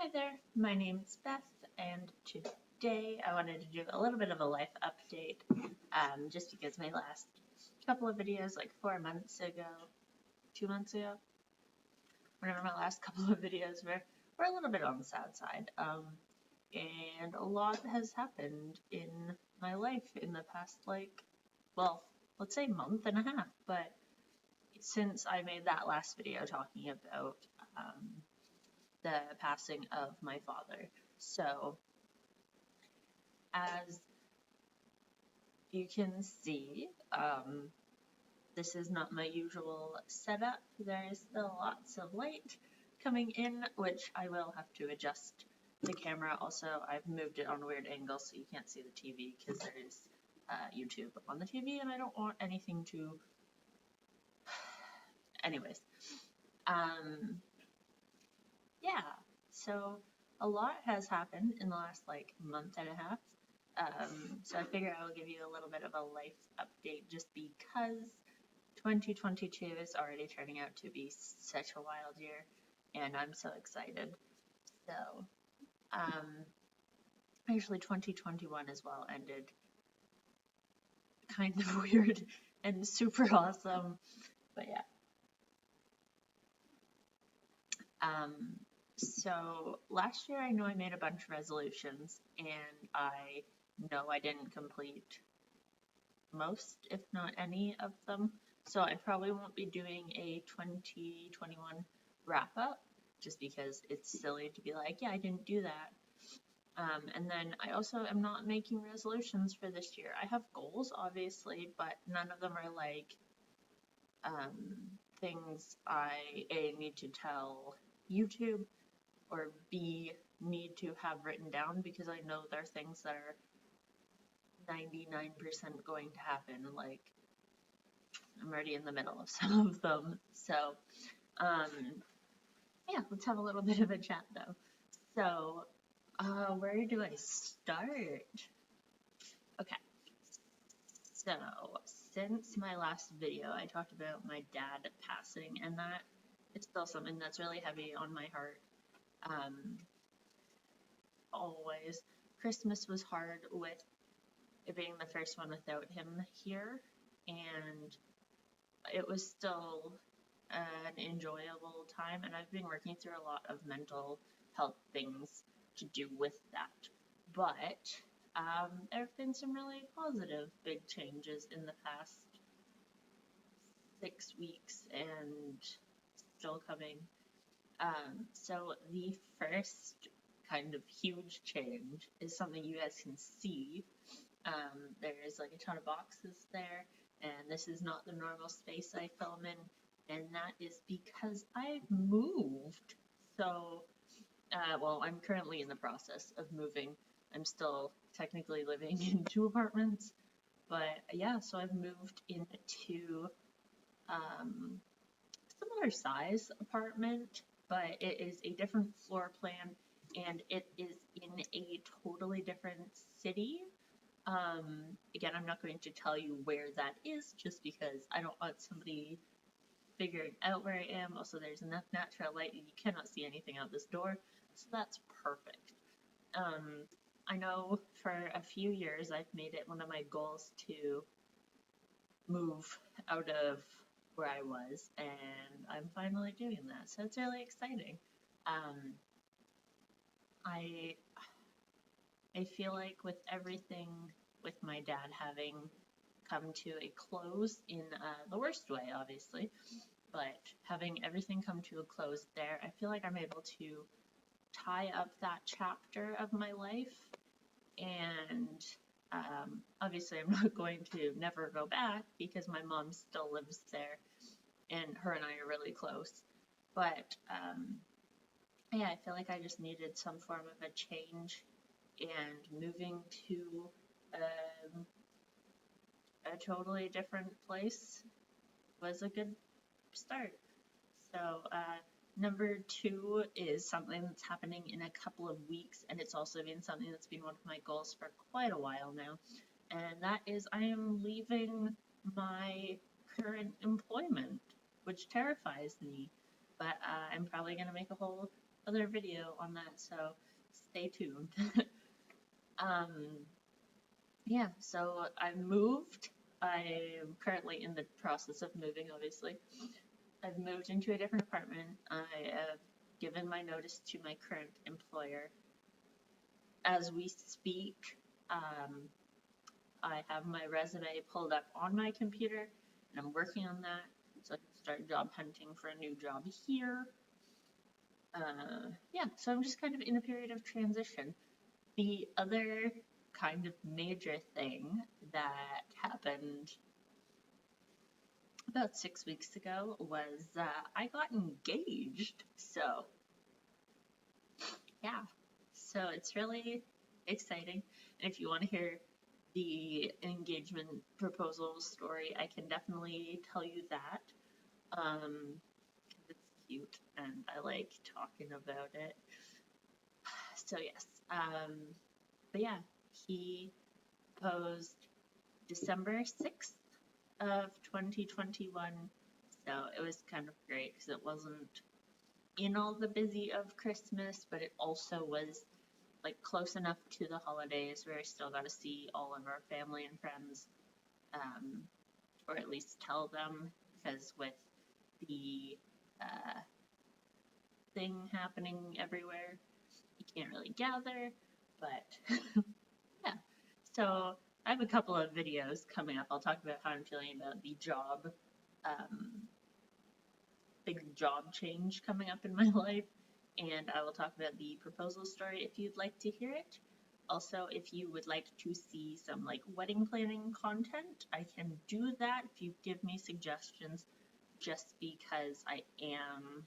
Hi there, my name is Beth, and today I wanted to do a little bit of a life update, just because my last couple of videos, like 4 months ago, 2 months ago, whenever my last couple of videos were a little bit on the sad side, and a lot has happened in my life in the past, well, let's say month and a half, but since I made that last video talking about, the passing of my father. So, as you can see, this is not my usual setup. There is still lots of light coming in, which I will have to adjust the camera. Also, I've moved it on a weird angle so you can't see the TV because there is YouTube on the TV and I don't want anything to... Anyways, yeah, so a lot has happened in the last month and a half. So I figure I will give you a little bit of a life update just because 2022 is already turning out to be such a wild year and I'm so excited. So, actually 2021 as well ended kind of weird and super awesome, but yeah. So last year I know I made a bunch of resolutions and I know I didn't complete most, if not any of them. So I probably won't be doing a 2021 wrap up just because it's silly to be like, yeah, I didn't do that. And then I also am not making resolutions for this year. I have goals, obviously, but none of them are things I A, need to tell YouTube, or B, need to have written down because I know they're things that are 99% going to happen. Like, I'm already in the middle of some of them. So, yeah, let's have a little bit of a chat though. So, where do I start? Okay. So, since my last video, I talked about my dad passing, and that it's still something that's really heavy on my heart. Always. Christmas was hard with it being the first one without him here, and it was still an enjoyable time, and I've been working through a lot of mental health things to do with that. But there have been some really positive big changes in the past 6 weeks and still coming. So the first kind of huge change is something you guys can see. There's like a ton of boxes there, and this is not the normal space I film in, and that is because I've moved. So, well, I'm currently in the process of moving. I'm still technically living in 2 apartments, but yeah, so I've moved into similar size apartment, but it is a different floor plan and it is in a totally different city. Again, I'm not going to tell you where that is just because I don't want somebody figuring out where I am. Also, there's enough natural light and you cannot see anything out this door, so that's perfect. I know for a few years I've made it one of my goals to move out of where I was, and I'm finally doing that, so it's really exciting. I feel like with everything with my dad having come to a close in the worst way, obviously, but having everything come to a close there, I feel like I'm able to tie up that chapter of my life, and obviously I'm not going to never go back because my mom still lives there and her and I are really close, but yeah, I feel like I just needed some form of a change, and moving to a totally different place was a good start. So, number 2 is something that's happening in a couple of weeks, and it's also been something that's been one of my goals for quite a while now, and that is I am leaving my current employment, which terrifies me, but I'm probably going to make a whole other video on that, so stay tuned. Yeah, so I've moved. I'm currently in the process of moving, obviously. I've moved into a different apartment. I have given my notice to my current employer. As we speak, I have my resume pulled up on my computer, and I'm working on that, so I can start job hunting for a new job here. Yeah, so I'm just kind of in a period of transition. The other kind of major thing that happened about 6 weeks ago was I got engaged. So, yeah, so it's really exciting. And if you want to hear the engagement proposal story, I can definitely tell you that. It's cute and I like talking about it. So, yes. But yeah, he proposed December 6th of 2021. So it was kind of great because it wasn't in all the busy of Christmas, but it also was like close enough to the holidays where I still got to see all of our family and friends, or at least tell them, because with the thing happening everywhere, you can't really gather. But yeah, so I have a couple of videos coming up. I'll talk about how I'm feeling about the job, big job change coming up in my life, and I will talk about the proposal story if you'd like to hear it. Also, if you would like to see some like wedding planning content, I can do that if you give me suggestions, just because I am,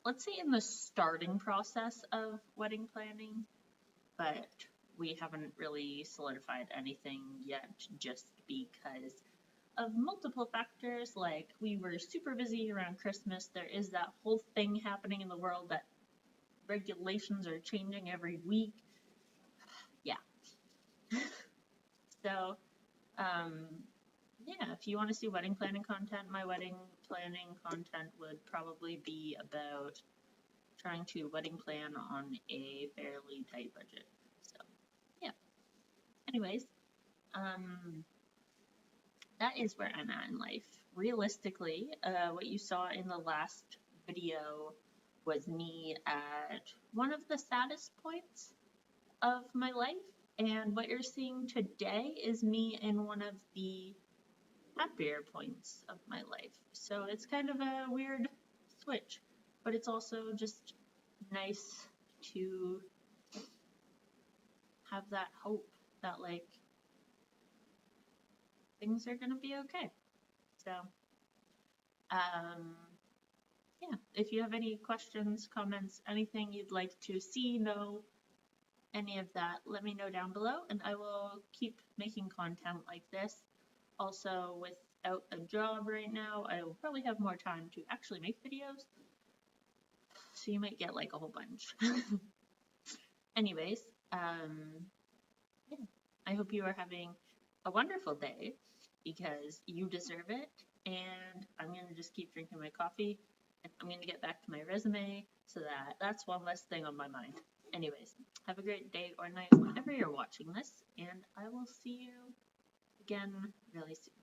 let's say, in the starting process of wedding planning, but we haven't really solidified anything yet, just because of multiple factors. Like, we were super busy around Christmas. There is that whole thing happening in the world that regulations are changing every week. Yeah. So, yeah, if you want to see wedding planning content, my wedding planning content would probably be about trying to wedding plan on a fairly tight budget. So, yeah. Anyways, that is where I'm at in life. Realistically, what you saw in the last video was me at one of the saddest points of my life, and what you're seeing today is me in one of the happier points of my life. So it's kind of a weird switch, but it's also just nice to have that hope that like things are gonna be okay. So, yeah, if you have any questions, comments, anything you'd like to see, know, any of that, let me know down below, and I will keep making content like this. Also, without a job right now, I will probably have more time to actually make videos, so you might get like a whole bunch. Anyways, yeah, I hope you are having a wonderful day, because you deserve it, and I'm going to just keep drinking my coffee, and I'm going to get back to my resume, so that's one less thing on my mind. Anyways, have a great day or night whenever you're watching this, and I will see you again really soon.